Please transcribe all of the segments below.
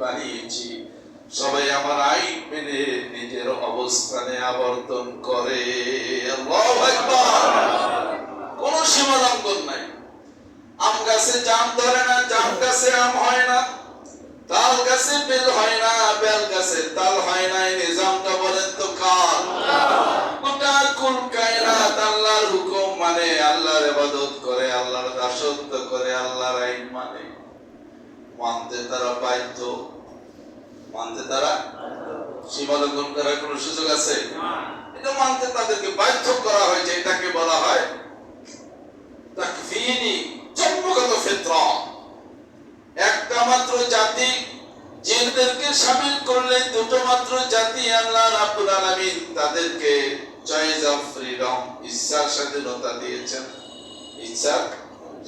বানিয়েছি, সবাই আমার আইন মেনে নিজের অবস্থানে আবর্তন করে। আল্লাহু আকবার। কোন সীমা লঙ্ঘন নাই। আম গাছে জাম ধরে না, জাম গাছে আম হয় না, তাল গাছে বেল হয় না, বেল গাছে তাল হয় না। এই নিজামটা বলেন তো কার? গোটা কুল কায়নাত আল্লাহর হুকুম মানে, আল্লাহর ইবাদত করে, আল্লাহর দাসত্ব করে, আল্লাহর আইন মানে। মানতে তারা বাধ্য, মানতে তারা সীমা লঙ্ঘন করার কোন সুযোগ আছে? এটা মানতে তাদেরকে বাধ্য করা হয়েছে। এটাকে বলা হয় তাকফীরি, জন্মগত ফিতরা। একটা মাত্র জাতি, জিনদেরকে শামিল করলে দুটো মাত্র জাতি আল্লাহ রাব্বুল আলামিন তাদেরকে চয়েস অফ ফ্রিডম, ইচ্ছার স্বাধীনতা দিয়েছেন। ইচ্ছার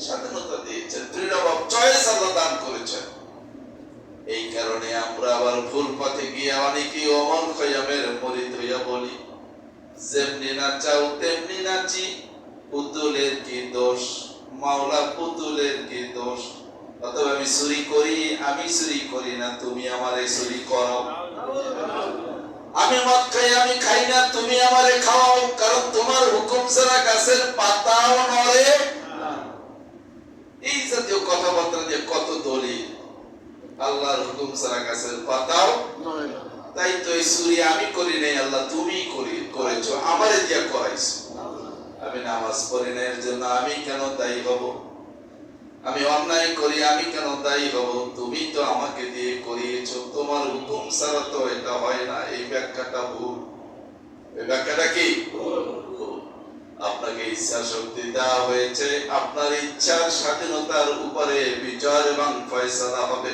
স্বাধীনতা দিয়েছেন, ফ্রিডম অফ চয়েস আল্লাহ দান করেছেন। এই কারণে আমরা আবার ভুল পথে গিয়ে অনেকেই অমল খয়ামের মরিদ হইয়া বলি, যেমনি নাচাও তেমনি নাচি, পুতুলের কি দোষ, মাওলা পুতুলের কি দোষ। অথবা আমি চুরি করি, আমি চুরি করি না, তুমি আমারে চুরি করো। আমি মদ খাই, আমি খাই না, তুমি আমারে খাওয়াও, কারণ তোমার হুকুম ছাড়া গাছের পাতাও নড়ে। এই জাতীয় কথাবার্তা দিয়ে কত দলিল, আল্লাহর হুকুম ছাড়া গাছের পাতাও নড়ে না। তাই তো এই চুরি আমি করি নাই, আল্লাহ তুমি করেছো, আমারে দিয়া করাইছো। আমি নামাজ পড়ি না, এর জন্য আমি কেন দায়ী হব? আমি অন্যায় করি, আমি কেন দায়ী হব? তুমি তো আমাকে দিয়ে করিয়েছো, তোমার হুকুম ছাড়া তো এটা হয় না। এই ব্যাখ্যাটা ভুল। এই ব্যাখ্যাটা কি? আপনাকে ইচ্ছা শক্তি দেওয়া হয়েছে, আপনার ইচ্ছার স্বাধীনতার উপরে বিচার এবং ফয়সালা হবে।